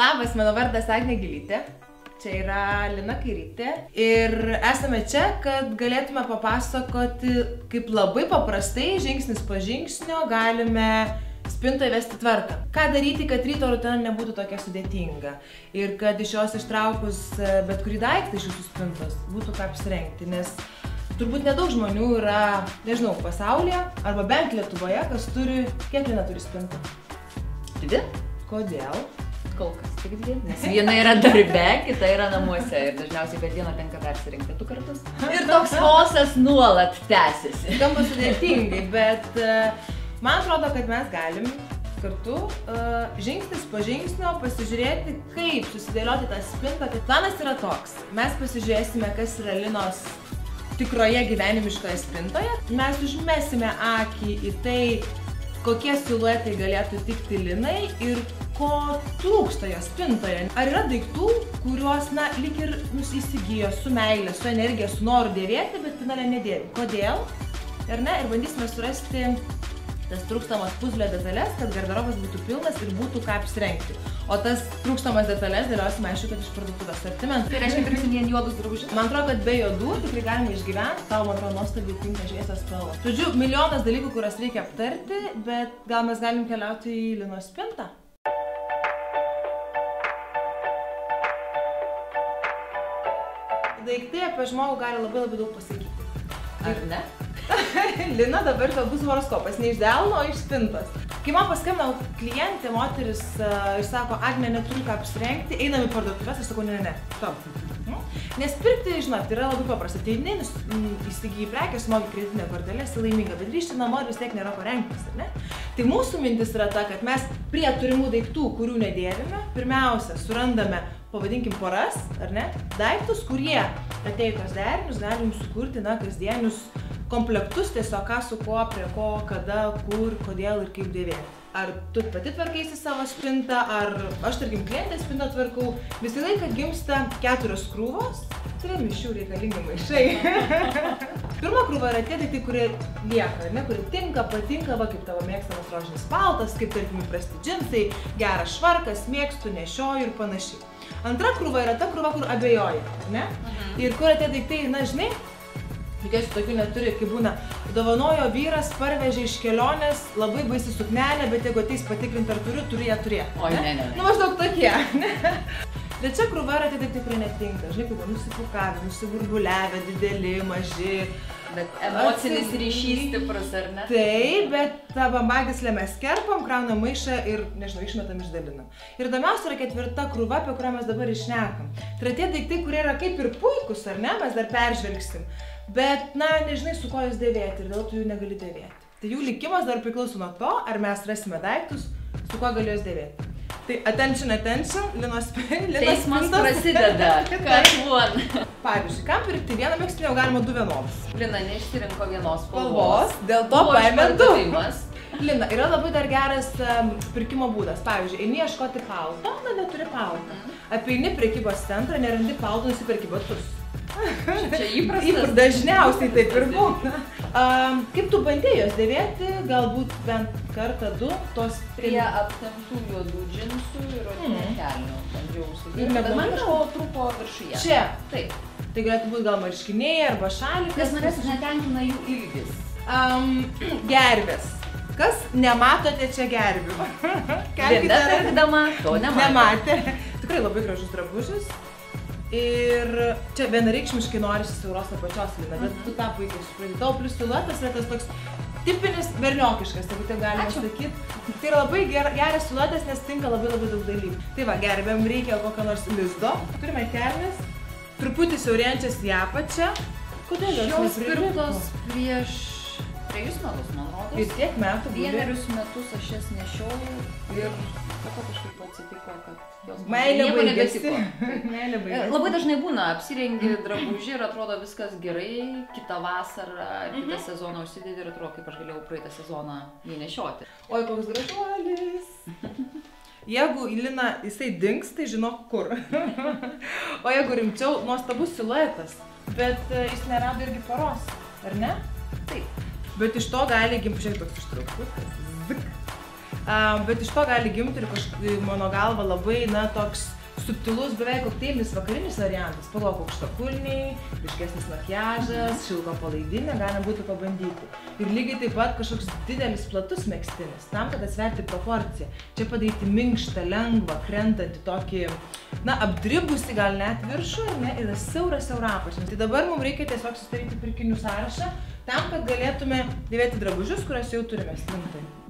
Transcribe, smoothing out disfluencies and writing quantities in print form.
Labas, mano vardas Agnė Gilytė, čia yra Lina Kairytė ir esame čia, kad galėtume papasakoti, kaip labai paprastai, žingsnis po žingsnio galime spintoje vesti tvarką. Ką daryti, kad ryto rutina nebūtų tokia sudėtinga ir kad iš jos ištraukus bet kurį daiktą iš jūsų spintos būtų ką apsirengti, nes turbūt nedaug žmonių yra, nežinau, pasaulyje arba bent Lietuvoje, kas turi, kiek Lina turi spintą? 2? Kodėl? Kol kas tik 2. Nes viena yra darbe, kita yra namuose ir dažniausiai per dieną tenka persirinkti 2 kartus. Ir toks chaosas nuolat tęsiasi. Skamba sudėtingai, bet man atrodo, kad mes galim kartu žingsnis po žingsnio pasižiūrėti, kaip susidėlioti tą spintą. Tai planas yra toks. Mes pasižiūrėsime, kas yra Linos tikroje gyvenimiškoje spintoje. Mes užmesime akį į tai, kokie siluetai galėtų tikti Linai ir ko trūksta jos spintoje. Ar yra daiktų, kuriuos, lyg ir įsigijo su meile, su energija, su noru dėvėti, bet finale nedėvi. Kodėl? Ir bandysime surasti tas trūkstamas puzlio detalės, kad garderobas būtų pilnas ir būtų ką apsirengti. O tas trūkstamas detalės dėliosime, aišku, kad iš parduotuvės sortimento. Tai reiškia, pirksim vien juodus drabužius? Man atrodo, kad be juodų tikrai galime išgyventi. Tau, man atrodo, nuostabiai tinka šviesios spalvos. Žodžiu, milijonas dalykų, kuriuos reikia aptarti, bet gal mes galim keliauti į Linos spintą. Daiktai apie žmogų gali labai daug pasakyti. Ar ne? Lina dabar bus horoskopas, ne iš delno, o iš spintos. Kai man paskambino klientė, moteris ir sako, Agnė, neturiu ką apsirengti, einam į parduotuvės, aš sakau, ne. Stop. Nes pirkti, žinot, yra labai paprasta. Tai įsigyji prekės, smogi kreditinę kortelę, esi laiminga, bet grįžti namo ir vis tiek nėra ko rengtis, ar ne? Tai mūsų mintis yra ta, kad mes prie turimų daiktų, kurių nedėvime, pirmiausia, surandame, pavadinkim, poras, ar ne? Daiktus, kurie atėjus derinius, galim sukurti, kasdienius komplektus, tiesiog ką su kuo, prie ko, kada, kur, kodėl ir kaip dėvėti. Ar tu pati tvarkaisi savo spintą, ar aš, tarkim, klientės spintą tvarkau. Visą laiką gimsta 4 krūvos, 3 iš jų reikalingi maišai. Pirma krūva yra tie daiktai, kurie lieka, kurie tinka, patinka, kaip tavo mėgstamas rožinis paltas, kaip, tarkim, įprasti džinsai, geras švarkas, mėgstu, nešioju ir panašiai. Antra krūva yra ta krūva, kur abejoji, ne? Ir kur tie daiktai, žinai, tikiuosi tokių neturi, kai būna, dovanojo vyras, parvežė iš kelionės, labai baisi suknelė, bet jeigu ateis patikrinti, ar turiu ją turėti. Oi, ne. Maždaug tokie, ne? Bet čia krūva yra tie daiktai, kurie netinka. Žinai, kaip nusipukavę, nusiburbuliavę, dideli, maži. Bet emocinis ryšys stiprus, ar ne? Taip, bet tą bambagyslę mes kerpam, kraunam maišą ir, nežinau, išmetam, išdalinam. Ir įdomiausia yra 4 krūva, apie kurią mes dabar išnekam. Tai yra tie daiktai, kurie yra kaip ir puikus, ar ne, mes dar peržvelgsim. Bet, nežinai, su ko jūs dėvėti ir dėl tu jų negali dėvėti. Tai jų likimas dar priklauso nuo to, ar mes rasime daiktus, su kuo gali jūs dėvėti. Tai attention, Linos spintos. Teismas prasideda. Karuon. Pavyzdžiui, kam pirkti vieną megztinį, jau galima 2 vienodus. Lina neišsirinko vienos spalvos. Dėl to paėmė 2. Lina, yra labai dar geras pirkimo būdas. Pavyzdžiui, eini ieškoti palto, neturi palto. Apeini prekybos centrą, nerandi palto, nusiperki batus. Čia įprastas. Dažniausiai taip ir būna. Kaip tu bandėjai jos dėvėti, galbūt bent kartą 2, tos prie aptemptų juodų džinsų ir odinių kelnių bandžiau užsidėti. Ir bet man kažko trūko viršuje. Čia? Taip. Tai galėtų būti gal marškiniai arba šalikas. Kas manęs netenkina jų ilgis. Gervės. Kas nematote čia gervių? Linda pirkdama to nematė. Tikrai labai gražus drabužis. Ir čia vienareikšmiškai norisi siauros apačios, Lina, bet tu tą puikiai supranti. Tavo plius siluetas yra tas toks tipinis berniokiškas, jeigu tai galima sakyti. Tai yra labai geras siluetas, nes tinka labai daug dalykų. Tai va, gervėm reikia kokio nors lizdo. Turime kelnes, truputį siaurėjančias į apačią. Kodėl jos nepirktos prieš 3 metus, man rodos. Ir tiek metų buvo. 1 metus aš jas nešioju ir kažkaip atsitiko, kad jos meilė nieko nebetiko. Labai dažnai būna, apsirengi drabužį ir atrodo viskas gerai, kitą vasarą, kitą sezoną užsidėti ir atrodo, kaip aš galėjau praeitą sezoną jį nešioti. Oi, koks gražuolis. Jeigu Lina jisai dings, tai žinok kur. O jeigu rimčiau, nuostabus siluetas, bet jis nerado irgi poros, ar ne? Taip. Bet iš to gali gimti, žiūrėk, toks ištraukus. Bet iš to gali gimti ir kažkaip mano galva labai, na, toks subtilus, beveik kokteilinis vakarinis variantas. Pagalvok, aukštakulniai, ryškesnis makiažas, šilko palaidinė, galima būtų pabandyti. Ir lygiai taip pat kažkoks didelis platus megztinis, tam, kad atsverti proporciją. Čia padaryti minkštą, lengvą, krentantį tokį, na, apdribusi gal net viršų, ar ne, ir siauras apačias. Tai dabar mums reikia tiesiog susidaryti pirkinių sąrašą, tam, kad galėtume dėvėti drabužius, kuriuos jau turime spintoje.